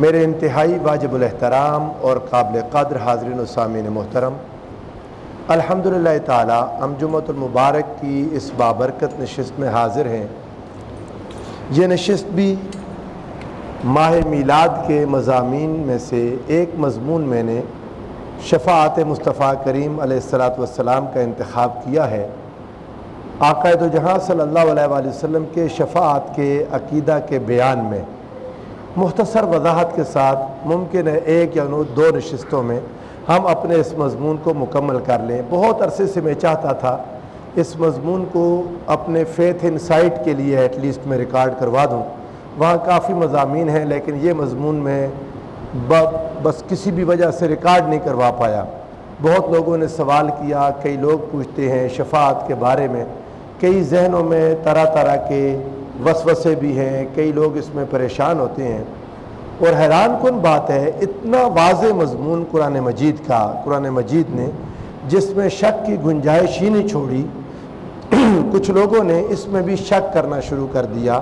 میرے انتہائی واجب الاحترام اور قابل قدر حاضرین و سامعین محترم، الحمدللہ تعالی ہم جمعۃ المبارک کی اس بابرکت نشست میں حاضر ہیں۔ یہ نشست بھی ماہ میلاد کے مضامین میں سے ایک مضمون میں نے شفاعت مصطفیٰ کریم علیہ الصلاۃ والسلام کا انتخاب کیا ہے۔ آقا دو جہاں صلی اللہ علیہ وآلہ وسلم کے شفاعت کے عقیدہ کے بیان میں مختصر وضاحت کے ساتھ ممکن ہے ایک یا دو نشستوں میں ہم اپنے اس مضمون کو مکمل کر لیں۔ بہت عرصے سے میں چاہتا تھا اس مضمون کو اپنے فیتھ انسائٹ کے لیے ایٹ لیسٹ میں ریکارڈ کروا دوں۔ وہاں کافی مضامین ہیں لیکن یہ مضمون میں بس کسی بھی وجہ سے ریکارڈ نہیں کروا پایا۔ بہت لوگوں نے سوال کیا، کئی لوگ پوچھتے ہیں شفاعت کے بارے میں، کئی ذہنوں میں طرح طرح کے وسوسے بھی ہیں، کئی لوگ اس میں پریشان ہوتے ہیں۔ اور حیران کن بات ہے، اتنا واضح مضمون قرآن مجید نے جس میں شک کی گنجائش ہی نہیں چھوڑی، کچھ لوگوں نے اس میں بھی شک کرنا شروع کر دیا۔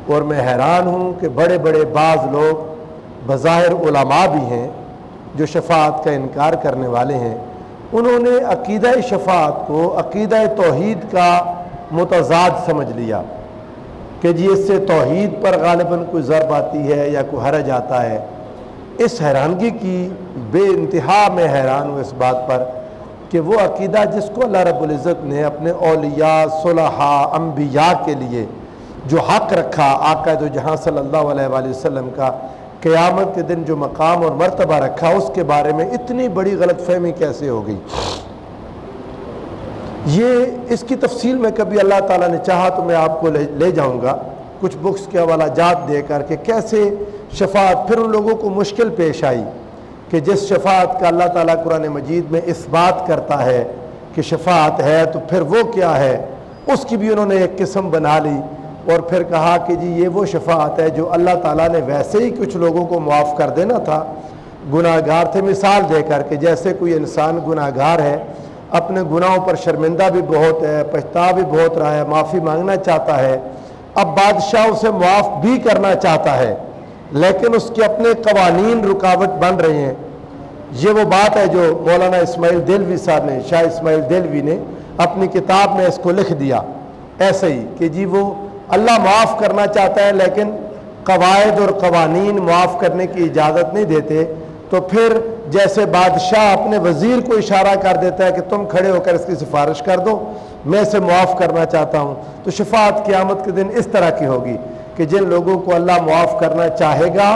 اور میں حیران ہوں کہ بڑے بڑے بعض لوگ بظاہر علماء بھی ہیں جو شفاعت کا انکار کرنے والے ہیں، انہوں نے عقیدہ شفاعت کو عقیدہ توحید کا متضاد سمجھ لیا کہ جی اس سے توحید پر غالباً کوئی ضرب آتی ہے یا کوئی حرج آتا ہے۔ اس حیرانگی کی بے انتہا میں حیران ہوں اس بات پر کہ وہ عقیدہ جس کو اللہ رب العزت نے اپنے اولیاء، صلحاء، انبیاء کے لیے جو حق رکھا، آقا دو جہاں صلی اللہ علیہ وآلہ وسلم کا قیامت کے دن جو مقام اور مرتبہ رکھا، اس کے بارے میں اتنی بڑی غلط فہمی کیسے ہو گئی؟ یہ اس کی تفصیل میں کبھی اللہ تعالیٰ نے چاہا تو میں آپ کو لے جاؤں گا کچھ بکس کے حوالہ جات دے کر کہ کیسے شفاعت پھر ان لوگوں کو مشکل پیش آئی کہ جس شفاعت کا اللہ تعالیٰ قرآن مجید میں اس بات کرتا ہے کہ شفاعت ہے تو پھر وہ کیا ہے، اس کی بھی انہوں نے ایک قسم بنا لی اور پھر کہا کہ جی یہ وہ شفاعت ہے جو اللہ تعالیٰ نے ویسے ہی کچھ لوگوں کو معاف کر دینا تھا، گناہ گار تھے، مثال دے کر کہ جیسے کوئی انسان گناہ گار ہے، اپنے گناہوں پر شرمندہ بھی بہت ہے، پچھتا بھی بہت رہا ہے، معافی مانگنا چاہتا ہے، اب بادشاہ اسے معاف بھی کرنا چاہتا ہے لیکن اس کے اپنے قوانین رکاوٹ بن رہے ہیں۔ یہ وہ بات ہے جو مولانا اسماعیل دہلوی صاحب نے، شاہ اسماعیل دہلوی نے اپنی کتاب میں اس کو لکھ دیا ایسے ہی کہ جی وہ اللہ معاف کرنا چاہتا ہے لیکن قواعد اور قوانین معاف کرنے کی اجازت نہیں دیتے، تو پھر جیسے بادشاہ اپنے وزیر کو اشارہ کر دیتا ہے کہ تم کھڑے ہو کر اس کی سفارش کر دو، میں اسے معاف کرنا چاہتا ہوں، تو شفاعت قیامت کے دن اس طرح کی ہوگی کہ جن لوگوں کو اللہ معاف کرنا چاہے گا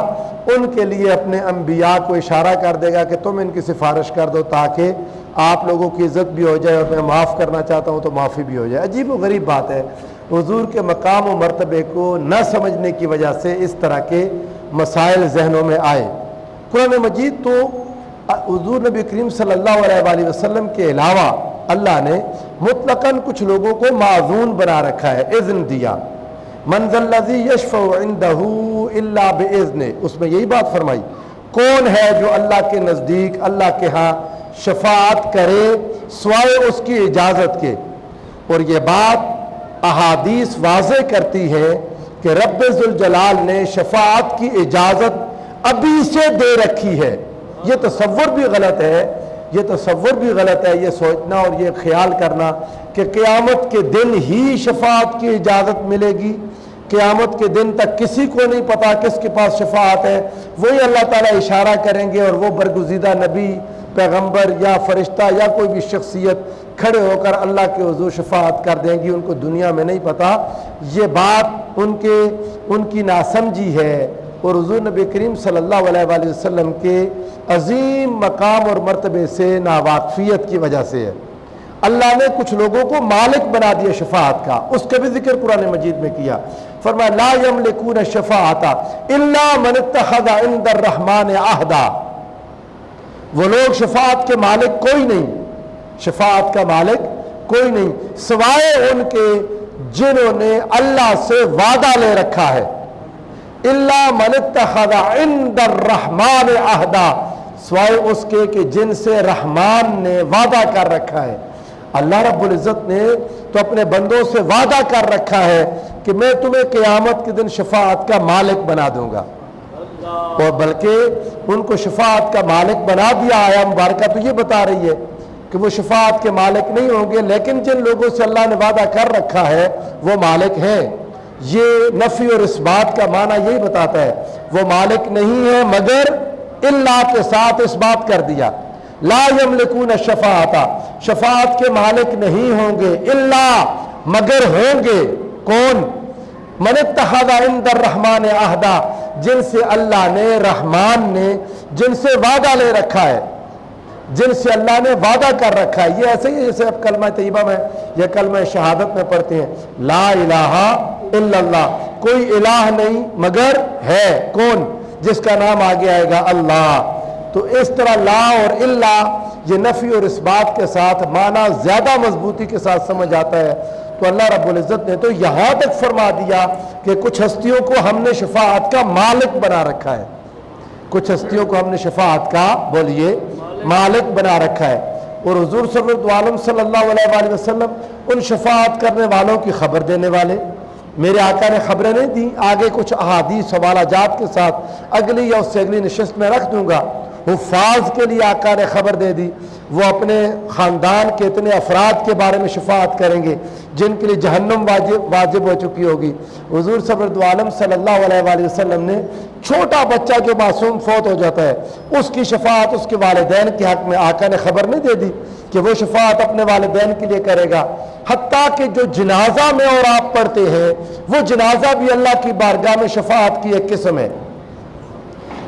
ان کے لیے اپنے انبیاء کو اشارہ کر دے گا کہ تم ان کی سفارش کر دو تاکہ آپ لوگوں کی عزت بھی ہو جائے، اور میں معاف کرنا چاہتا ہوں تو معافی بھی ہو جائے۔ عجیب و غریب بات ہے، حضور کے مقام و مرتبے کو نہ سمجھنے کی وجہ سے اس طرح کے مسائل ذہنوں میں آئے۔ قرآن مجید تو حضور نبی کریم صلی اللہ علیہ وآلہ وسلم کے علاوہ اللہ نے مطلقاً کچھ لوگوں کو معذون بنا رکھا ہے، اذن دیا، من ذا الذی یشفع عندہ الا باذنہ، اس میں یہی بات فرمائی، کون ہے جو اللہ کے نزدیک، اللہ کے ہاں شفاعت کرے سوائے اس کی اجازت کے۔ اور یہ بات احادیث واضح کرتی ہے کہ رب ذوالجلال نے شفاعت کی اجازت ابھی سے دے رکھی ہے۔ یہ تصور بھی غلط ہے، یہ سوچنا اور یہ خیال کرنا کہ قیامت کے دن ہی شفاعت کی اجازت ملے گی، قیامت کے دن تک کسی کو نہیں پتا کس کے پاس شفاعت ہے، وہی اللہ تعالیٰ اشارہ کریں گے اور وہ برگزیدہ نبی، پیغمبر یا فرشتہ یا کوئی بھی شخصیت کھڑے ہو کر اللہ کے حضور شفاعت کر دیں گی، ان کو دنیا میں نہیں پتا۔ یہ بات ان کی ناسمجھی ہے اور حضور نبی کریم صلی اللہ علیہ وآلہ وسلم کے عظیم مقام اور مرتبے سے ناواقفیت کی وجہ سے ہے۔ اللہ نے کچھ لوگوں کو مالک بنا دیا شفاعت کا، اس کا بھی ذکر قرآن مجید میں کیا، فرمایا لا یملکون الشفاعۃ الا من اتخذ عند الرحمن عہدا، وہ لوگ شفاعت کے مالک کوئی نہیں، شفاعت کا مالک کوئی نہیں سوائے ان کے جنہوں نے اللہ سے وعدہ لے رکھا ہے، الا من اتخذ عند الرحمن عہدا، سوائے اس کے کہ جن سے رحمان نے وعدہ کر رکھا ہے۔ اللہ رب العزت نے تو اپنے بندوں سے وعدہ کر رکھا ہے کہ میں تمہیں قیامت کے دن شفاعت کا مالک بنا دوں گا۔ اور بلکہ ان کو شفاعت کا مالک بنا دیا۔ آیا مبارکہ تو یہ بتا رہی ہے کہ وہ شفاعت کے مالک نہیں ہوں گے، لیکن جن لوگوں سے اللہ نے وعدہ کر رکھا ہے وہ مالک ہیں۔ یہ نفی اور اس بات کا معنی یہی بتاتا ہے، وہ مالک نہیں ہے مگر اللہ کے ساتھ اس بات کر دیا، لا یملکون الشفاعۃ، شفاعت کے مالک نہیں ہوں گے، الا مگر ہوں گے کون؟ من اتخذ عند الرحمن عہدا، جن سے اللہ نے، رحمان نے جن سے وعدہ لے رکھا ہے، جن سے اللہ نے وعدہ کر رکھا ہے۔ یہ ایسے ہی جیسے اب کلمہ طیبہ میں یا کلمہ شہادت میں پڑھتے ہیں، لا الہ الا اللہ، کوئی الہ نہیں مگر ہے کون؟ جس کا نام آگے آئے گا اللہ۔ تو اس طرح لا اور الا یہ نفی اور اس بات کے ساتھ معنی زیادہ مضبوطی کے ساتھ سمجھ آتا ہے۔ تو اللہ رب العزت نے تو یہاں تک فرما دیا کہ کچھ ہستیوں کو ہم نے شفاعت کا مالک بنا رکھا ہے، کچھ ہستیوں کو ہم نے شفاعت کا بولیے مالک بنا رکھا ہے۔ اور حضور صلی اللہ علیہ وسلم ان شفاعت کرنے والوں کی خبر دینے والے، میرے آقا نے خبریں نہیں دیں، آگے کچھ احادیث حوالہ جات کے ساتھ اگلی یا اس سے اگلی نشست میں رکھ دوں گا۔ حفاظ کے لیے آقا نے خبر دے دی، وہ اپنے خاندان کے اتنے افراد کے بارے میں شفاعت کریں گے جن کے لیے جہنم واجب ہو چکی ہوگی۔ حضور صلی اللہ علیہ وسلم نے چھوٹا بچہ جو معصوم فوت ہو جاتا ہے اس کی شفاعت اس کے والدین کے حق میں آقا نے خبر نہیں دے دی کہ وہ شفاعت اپنے والدین کے لیے کرے گا۔ حتیٰ کہ جو جنازہ میں اور آپ پڑھتے ہیں وہ جنازہ بھی اللہ کی بارگاہ میں شفاعت کی ایک قسم ہے،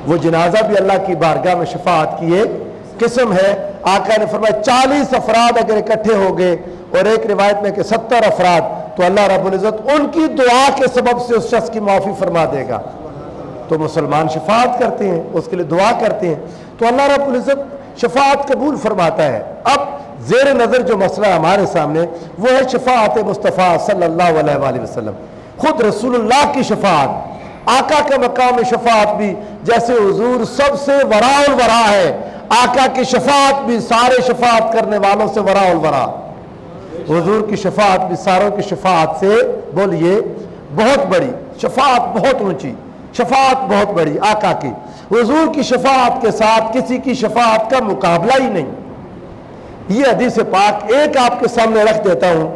وہ جنازہ بھی اللہ کی بارگاہ میں شفاعت کی ایک قسم ہے۔ آقا نے فرمایا 40 افراد اگر اکٹھے ہو گئے، اور ایک روایت میں کہ 70 افراد، تو اللہ رب العزت ان کی دعا کے سبب سے اس شخص کی معافی فرما دے گا۔ تو مسلمان شفاعت کرتے ہیں، اس کے لیے دعا کرتے ہیں، تو اللہ رب العزت شفاعت قبول فرماتا ہے۔ اب زیر نظر جو مسئلہ ہمارے سامنے وہ ہے شفاعت مصطفیٰ صلی اللہ علیہ وسلم، خود رسول اللہ کی شفاعت۔ آقا کا مقام شفاعت بھی جیسے حضور سب سے وراء الورا ہے، آقا کی شفاعت بھی سارے شفاعت کرنے والوں سے وراء الورا، حضور کی شفاعت بھی ساروں کی شفاعت سے بولیے بہت بڑی، شفاعت بہت اونچی، شفاعت بہت بڑی آقا کی۔ حضور کی شفاعت کے ساتھ کسی کی شفاعت کا مقابلہ ہی نہیں۔ یہ حدیث پاک ایک آپ کے سامنے رکھ دیتا ہوں،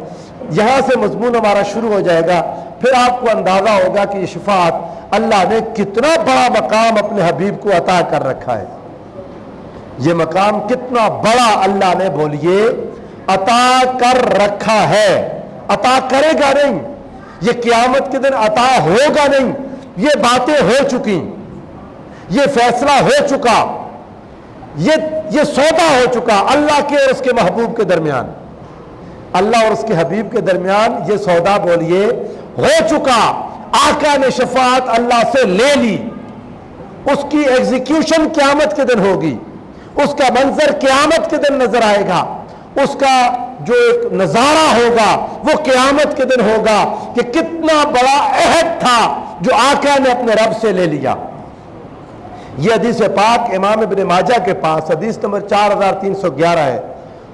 یہاں سے مضمون ہمارا شروع ہو جائے گا، پھر آپ کو اندازہ ہوگا کہ یہ شفاعت اللہ نے کتنا بڑا مقام اپنے حبیب کو عطا کر رکھا ہے۔ یہ مقام کتنا بڑا اللہ نے بولیے عطا کر رکھا ہے، عطا کرے گا نہیں، یہ قیامت کے دن عطا ہوگا نہیں، یہ باتیں ہو چکی، یہ فیصلہ ہو چکا، یہ سودا ہو چکا اللہ کے اور اس کے محبوب کے درمیان، اللہ اور اس کے حبیب کے درمیان یہ سودا بولیے ہو چکا۔ آقا نے شفاعت اللہ سے لے لی، اس کی ایگزیکیوشن قیامت کے دن ہوگی، اس کا منظر قیامت کے دن نظر آئے گا، اس کا جو ایک نظارہ ہوگا وہ قیامت کے دن ہوگا کہ کتنا بڑا عہد تھا جو آقا نے اپنے رب سے لے لیا۔ یہ حدیث پاک امام ابن ماجہ کے پاس حدیث نمبر 4311 ہے،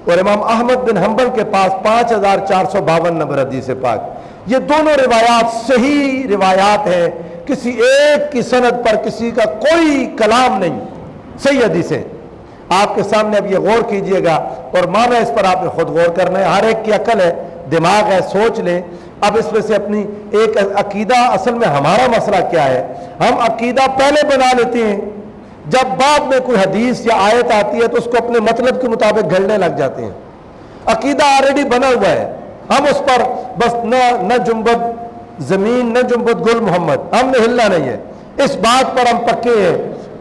اور امام احمد بن حنبل کے پاس 5452 نمبر حدیث پاک۔ یہ دونوں روایات صحیح روایات ہیں، کسی ایک کی سند پر کسی کا کوئی کلام نہیں، صحیح حدیثیں آپ کے سامنے۔ اب یہ غور کیجئے گا اور معنی اس پر آپ نے خود غور کرنا ہے، ہر ایک کی عقل ہے، دماغ ہے، سوچ لیں۔ اب اس میں سے اپنی ایک عقیدہ، اصل میں ہمارا مسئلہ کیا ہے، ہم عقیدہ پہلے بنا لیتے ہیں، جب بعد میں کوئی حدیث یا آیت آتی ہے تو اس کو اپنے مطلب کے مطابق گھڑنے لگ جاتے ہیں۔ عقیدہ آلریڈی بنا ہوا ہے، ہم اس پر بس نہ جنبد زمین نہ جنبد گل محمد، ہم نے ہلنا نہیں ہے، اس بات پر ہم پکے ہیں۔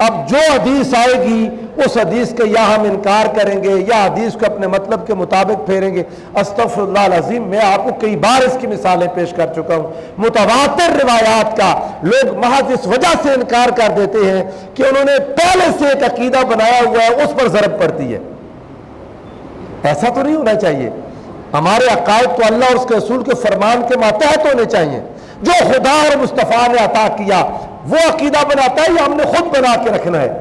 اب جو حدیث آئے گی اس حدیث کے یا ہم انکار کریں گے یا حدیث کو اپنے مطلب کے مطابق پھیریں گے۔ استغفر اللہ العظیم، میں آپ کو کئی بار اس کی مثالیں پیش کر چکا ہوں۔ متواتر روایات کا لوگ محض اس وجہ سے انکار کر دیتے ہیں کہ انہوں نے پہلے سے ایک عقیدہ بنایا ہوا ہے، اس پر ضرب پڑتی ہے۔ ایسا تو نہیں ہونا چاہیے، ہمارے عقائد تو اللہ اور اس کے رسول کے فرمان کے ماتحت ہونے چاہیے۔ جو خدا اور مصطفیٰ نے عطا کیا وہ عقیدہ بناتا ہے یا ہم نے خود بنا کے رکھنا ہے؟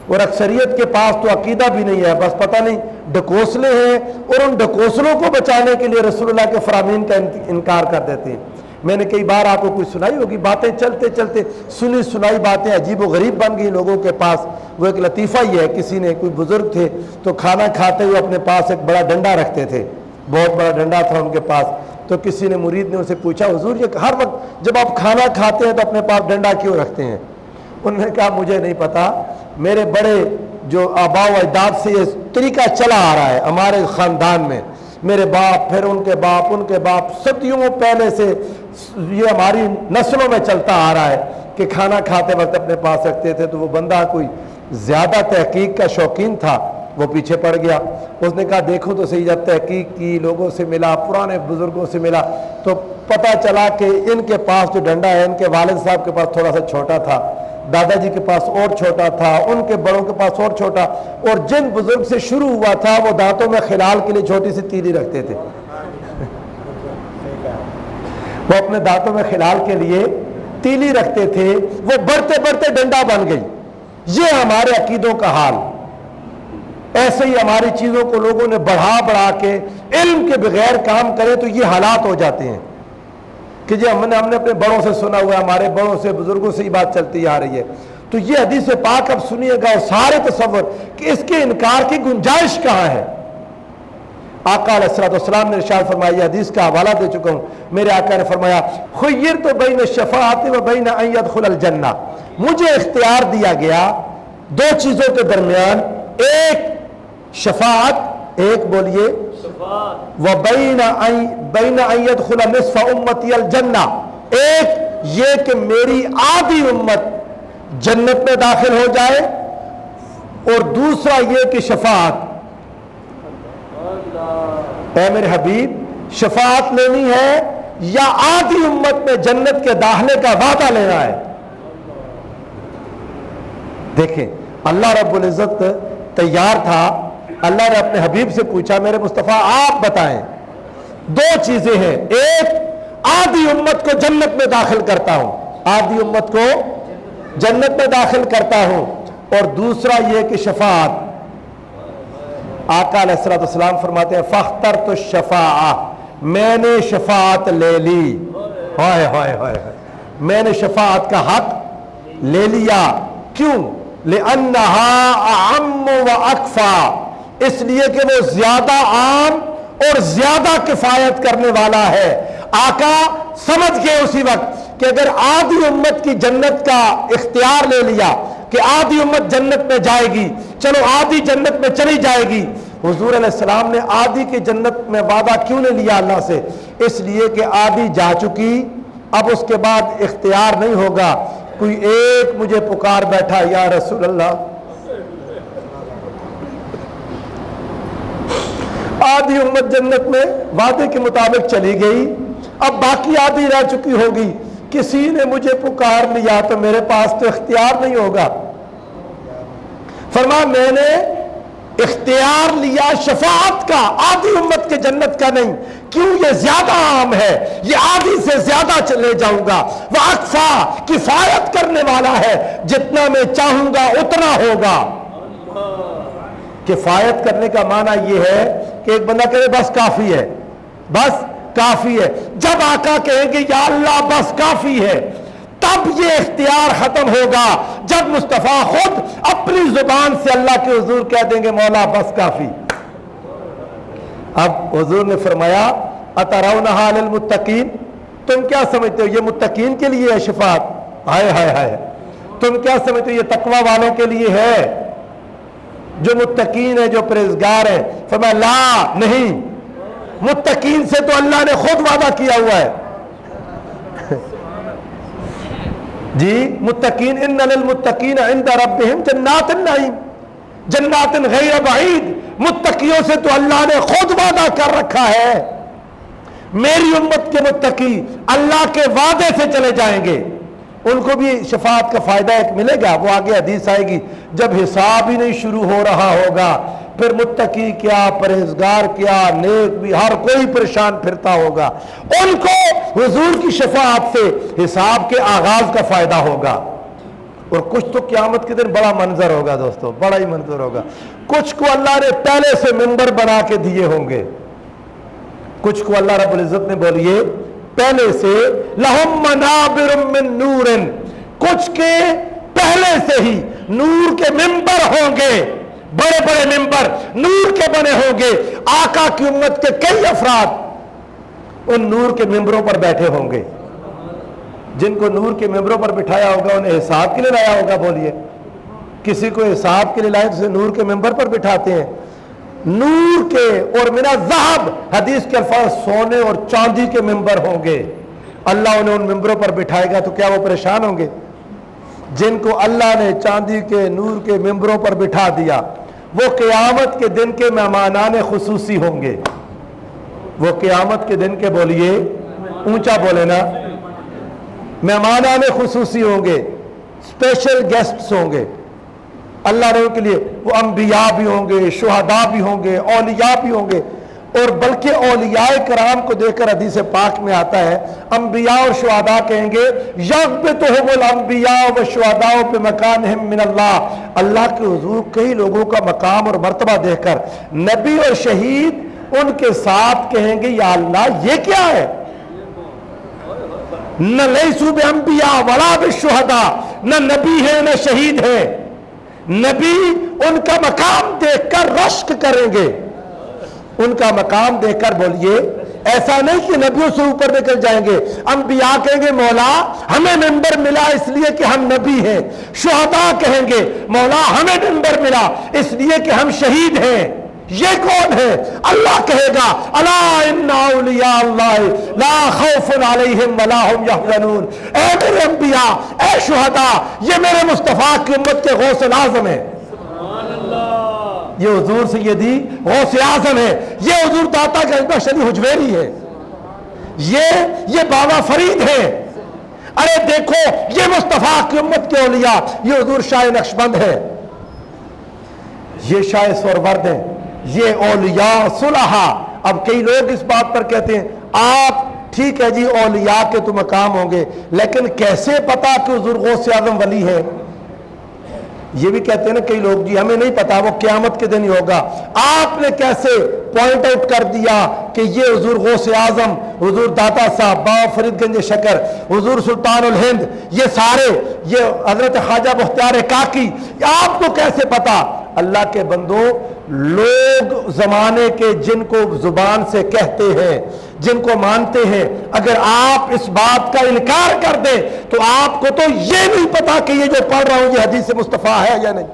اور اکثریت کے پاس تو عقیدہ بھی نہیں ہے، بس پتہ نہیں ڈھکوسلے ہیں، اور ان ڈھکوسلوں کو بچانے کے لیے رسول اللہ کے فرامین کا انکار کر دیتے ہیں۔ میں نے کئی بار آپ کو کوئی سنائی ہوگی، باتیں چلتے چلتے سنی سنائی باتیں عجیب و غریب بن گئی لوگوں کے پاس۔ وہ ایک لطیفہ ہی ہے، کسی نے، کوئی بزرگ تھے تو کھانا کھاتے ہوئے اپنے پاس ایک بڑا ڈنڈا رکھتے تھے، بہت بڑا ڈنڈا تھا ان کے پاس۔ تو کسی نے، مرید نے ان سے پوچھا، حضور یہ ہر وقت جب آپ کھانا کھاتے ہیں تو اپنے پاس ڈنڈا کیوں رکھتے ہیں؟ انہوں نے کہا مجھے نہیں پتا، میرے بڑے جو آباء و اجداد سے یہ طریقہ چلا آ رہا ہے ہمارے خاندان میں، میرے باپ، پھر ان کے باپ، ان کے باپ، صدیوں پہلے سے یہ ہماری نسلوں میں چلتا آ رہا ہے کہ کھانا کھاتے وقت اپنے پاس رکھتے تھے۔ تو وہ بندہ کوئی زیادہ تحقیق کا شوقین تھا، وہ پیچھے پڑ گیا۔ اس نے کہا دیکھو تو صحیح، جب تحقیق کی، لوگوں سے ملا، پرانے بزرگوں سے ملا، تو پتہ چلا کہ ان کے پاس جو ڈنڈا ہے ان کے والد صاحب کے پاس تھوڑا سا چھوٹا تھا، دادا جی کے پاس اور چھوٹا تھا، ان کے بڑوں کے پاس اور چھوٹا، اور جن بزرگ سے شروع ہوا تھا وہ دانتوں میں خلال کے لیے چھوٹی سی تیلی رکھتے تھے، وہ اپنے دانتوں میں خلال کے لیے تیلی رکھتے تھے، وہ بڑھتے بڑھتے ڈنڈا بن گئی۔ یہ ہمارے عقیدوں کا حال۔ ایسے ہی ہماری چیزوں کو لوگوں نے بڑھا بڑھا کے علم کے بغیر کام کرے تو یہ حالات ہو جاتے ہیں کہ جی ہم نے اپنے بڑوں سے سنا ہوا ہے، ہمارے بڑوں سے، بزرگوں سے یہ بات چلتی آ رہی ہے۔ تو یہ حدیث پاک اب سنیے گا اور سارے تصور کہ اس کے انکار کی گنجائش کہاں ہے۔ آقا علیہ الصلوۃ والسلام نے ارشاد فرمایا، یہ حدیث کا حوالہ دے چکا ہوں، میرے آقا نے فرمایا خیرت بین الشفاعۃ و بین ان یدخل الجنہ، مجھے اختیار دیا گیا دو چیزوں کے درمیان، ایک شفاعت، ایک بولیے، وَبَيْنَ أَن يَدْخُلَ نِصْفَ أُمَّتِيَ الْجَنَّةِ، ایک یہ کہ میری آدھی امت جنت میں داخل ہو جائے، اور دوسرا یہ کہ شفاعت، اے میرے حبیب شفاعت لینی ہے یا آدھی امت میں جنت کے داخلے کا وعدہ لینا ہے؟ دیکھیں اللہ رب العزت تیار تھا، اللہ نے اپنے حبیب سے پوچھا میرے مصطفیٰ آپ بتائیں، دو چیزیں ہیں، ایک آدھی امت کو جنت میں داخل کرتا ہوں، آدھی امت کو جنت میں داخل کرتا ہوں، اور دوسرا یہ کہ شفاعت۔ آقا علیہ الصلوۃ والسلام فرماتے ہیں فاخترت الشفاعہ، میں نے شفاعت لے لی، ہائے ہائے ہائے، میں نے شفاعت کا حق لے لیا۔ کیوں؟ لأنہا اعم و اکفا، اس لیے کہ وہ زیادہ عام اور زیادہ کفایت کرنے والا ہے۔ آقا سمجھ گئے اسی وقت کہ اگر آدھی امت کی جنت کا اختیار لے لیا کہ آدھی امت جنت میں جائے گی، چلو آدھی جنت میں چلی جائے گی، حضور علیہ السلام نے آدھی کی جنت میں وعدہ کیوں نے لیا اللہ سے؟ اس لیے کہ آدھی جا چکی، اب اس کے بعد اختیار نہیں ہوگا، کوئی ایک مجھے پکار بیٹھا یا رسول اللہ، آدھی امت جنت میں وعدے کے مطابق چلی گئی، اب باقی آدھی رہ چکی ہوگی، کسی نے مجھے پکار لیا تو میرے پاس تو اختیار نہیں ہوگا۔ فرمایا میں نے اختیار لیا شفاعت کا، آدھی امت کے جنت کا نہیں، کیوں؟ یہ زیادہ عام ہے، یہ آدھی سے زیادہ چلے جاؤں گا، وہ اکفا، کفایت کرنے والا ہے، جتنا میں چاہوں گا اتنا ہوگا۔ کفایت کرنے کا معنی یہ ہے کہ ایک بندہ کہے بس کافی ہے، بس کافی ہے، جب آقا کہیں گے یا اللہ بس کافی ہے، تب یہ اختیار ختم ہوگا، جب مصطفیٰ خود اپنی زبان سے اللہ کے حضور کہہ دیں گے مولا بس کافی۔ اب حضور نے فرمایا اترونہا للمتقین، تم کیا سمجھتے ہو یہ متقین کے لیے ہے شفاعت؟ ہائے ہائے ہائے، تم کیا سمجھتے ہو یہ تقوی والوں کے لیے ہے، جو متقین ہیں، جو پرہیزگار ہیں؟ فرمایا لا، نہیں، متقین سے تو اللہ نے خود وعدہ کیا ہوا ہے جی، متقین ان للمتقین عند ربہم جنات النعیم، جنات غیر بعید، متقیوں سے تو اللہ نے خود وعدہ کر رکھا ہے۔ میری امت کے متقی اللہ کے وعدے سے چلے جائیں گے، ان کو بھی شفاعت کا فائدہ ایک ملے گا، وہ آگے حدیث آئے گی، جب حساب ہی نہیں شروع ہو رہا ہوگا پھر متقی کیا، پرہیزگار کیا، نیک بھی، ہر کوئی پریشان پھرتا ہوگا، ان کو حضور کی شفاعت سے حساب کے آغاز کا فائدہ ہوگا۔ اور کچھ تو قیامت کے دن بڑا منظر ہوگا دوستو، بڑا ہی منظر ہوگا، کچھ کو اللہ نے پہلے سے منبر بنا کے دیے ہوں گے، کچھ کو اللہ رب العزت نے بولیے پہلے سے لہم منابر من نور، کچھ کے پہلے سے ہی نور کے ممبر ہوں گے، بڑے بڑے ممبر نور کے بنے ہوں گے. آقا کی امت کے کئی افراد ان نور کے ممبروں پر بیٹھے ہوں گے. جن کو نور کے ممبروں پر بٹھایا ہوگا انہیں حساب کے لیے لایا ہوگا. بولیے کسی کو حساب کے لیے لائے تو نور کے ممبر پر بٹھاتے ہیں. نور کے اور من الذہب، حدیث کے الفاظ سونے اور چاندی کے ممبر ہوں گے. اللہ انہیں ان ممبروں پر بٹھائے گا تو کیا وہ پریشان ہوں گے؟ جن کو اللہ نے چاندی کے نور کے ممبروں پر بٹھا دیا وہ قیامت کے دن کے مہمانان خصوصی ہوں گے. وہ قیامت کے دن کے، بولیے اونچا بولے نا، مہمانان خصوصی ہوں گے، اسپیشل گیسٹس ہوں گے. اللہ نے ان کے لیے وہ انبیاء بھی ہوں گے، شہداء بھی ہوں گے، اولیاء بھی ہوں گے. اور بلکہ اولیاء کرام کو دیکھ کر حدیث پاک میں آتا ہے انبیاء اور شہداء کہیں گے یغبطہم الانبیاء والشہداء بمکانہم من اللہ. اللہ کے حضور کئی لوگوں کا مقام اور مرتبہ دیکھ کر نبی اور شہید ان کے ساتھ کہیں گے یا اللہ یہ کیا ہے؟ نہ لیسوا بانبیاء ولا بالشہداء، نہ نبی ہے نہ شہید ہے. نبی ان کا مقام دیکھ کر رشک کریں گے. ان کا مقام دیکھ کر بولیے ایسا نہیں کہ نبیوں سے اوپر نکل جائیں گے. انبیاء کہیں گے مولا ہمیں ممبر ملا اس لیے کہ ہم نبی ہیں. شہداء کہیں گے مولا ہمیں ممبر ملا اس لیے کہ ہم شہید ہیں. یہ کون ہے؟ اللہ کہے گا الا ان اولیاء اللہ لا خوف علیہم ولا هم یحزنون. اے میرے انبیاء، اے شہداء، یہ میرے مصطفیٰ کی امت کے غوث الاعظم ہے. یہ حضور سیدی غوث اعظم ہے. یہ حضور داتا گنج بخش علی حجویری ہے. یہ بابا فرید ہے. ارے دیکھو یہ مصطفیٰ کی امت کے اولیاء، یہ حضور شاہ نقشبند ہے، یہ شاہ سورورد ہے، یہ اولیاء صلحاء. اب کئی لوگ اس بات پر کہتے ہیں آپ ٹھیک ہے جی اولیاء کے تو مقام ہوں گے لیکن کیسے پتا کہ حضور غوث اعظم ولی ہے؟ یہ بھی کہتے ہیں نا کئی لوگ جی ہمیں نہیں پتا، وہ قیامت کے دن ہی ہوگا. آپ نے کیسے پوائنٹ آؤٹ کر دیا کہ یہ حضور غوث اعظم، حضور داتا صاحب، بابا فرید گنج شکر، حضور سلطان الہند، یہ سارے، یہ حضرت خواجہ بختیار کاکی، آپ کو کیسے پتا؟ اللہ کے بندو، لوگ زمانے کے جن کو زبان سے کہتے ہیں، جن کو مانتے ہیں، اگر آپ اس بات کا انکار کر دیں تو آپ کو تو یہ نہیں پتا کہ یہ جو پڑھ رہا ہوں یہ حدیث مصطفیٰ ہے یا نہیں.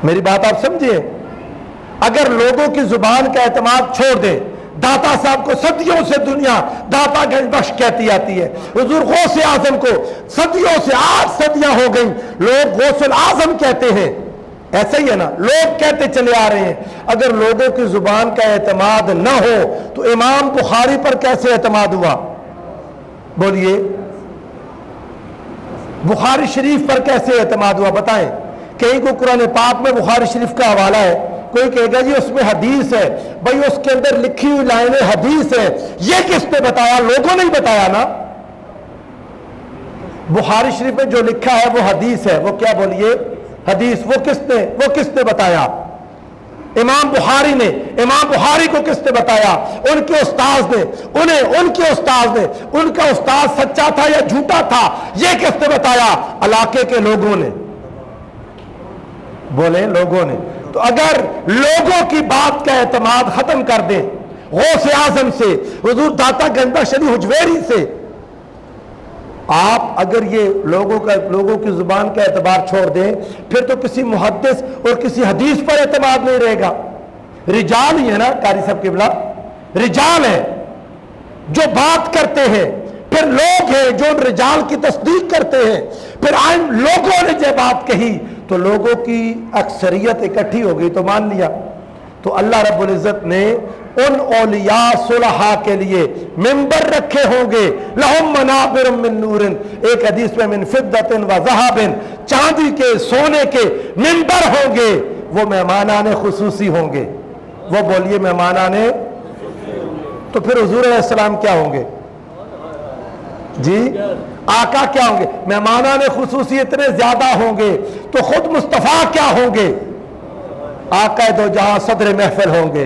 میری بات آپ سمجھیں. اگر لوگوں کی زبان کا اعتماد چھوڑ دیں، داتا صاحب کو صدیوں سے دنیا داتا گنج بخش کہتی آتی ہے، حضور غوث اعظم کو صدیوں سے 8 صدیاں ہو گئیں لوگ غوث الاعظم کہتے ہیں. ایسا ہی ہے نا، لوگ کہتے چلے آ رہے ہیں. اگر لوگوں کی زبان کا اعتماد نہ ہو تو امام بخاری پر کیسے اعتماد ہوا؟ بولیے بخاری شریف پر کیسے اعتماد ہوا؟ بتائیں. کہیں کو قرآن پاک میں بخاری شریف کا حوالہ ہے، کوئی کہے گا جی اس میں حدیث ہے. بھائی اس کے اندر لکھی ہوئی لائنیں حدیث ہے، یہ کس نے بتایا؟ لوگوں نے بتایا نا. بخاری شریف میں جو لکھا ہے وہ حدیث ہے. وہ کیا؟ بولیے حدیث. وہ کس نے بتایا؟ امام بخاری نے. امام بخاری کو کس نے بتایا؟ ان کے استاذ نے. ان کے استاذ نے. ان کا استاذ سچا تھا یا جھوٹا تھا یہ کس نے بتایا؟ علاقے کے لوگوں نے. بولیں لوگوں نے. تو اگر لوگوں کی بات کا اعتماد ختم کر دیں، غوث اعظم سے، حضور داتا گنج بخش علی حجویری سے، آپ اگر یہ لوگوں کی زبان کا اعتبار چھوڑ دیں پھر تو کسی محدث اور کسی حدیث پر اعتماد نہیں رہے گا. رجال ہی ہے نا قاری صاحب قبلہ، رجال ہیں جو بات کرتے ہیں، پھر لوگ ہیں جو رجال کی تصدیق کرتے ہیں. پھر لوگوں نے جو بات کہی تو لوگوں کی اکثریت اکٹھی ہو گئی تو مان لیا. تو اللہ رب العزت نے ان اولیاء صلحاء کے لیے ممبر رکھے ہوں گے. لہم منابر من نور، ایک حدیث میں من فضۃ و ذہب، چاندی کے سونے کے ممبر ہوں گے. وہ مہمانان خصوصی ہوں گے. وہ بولیے مہمانان. تو پھر حضور علیہ السلام کیا ہوں گے جی؟ آقا کیا ہوں گے؟ مہمانان خصوصی اتنے زیادہ ہوں گے تو خود مصطفیٰ کیا ہوں گے؟ آقا دو جہاں صدر محفل ہوں گے.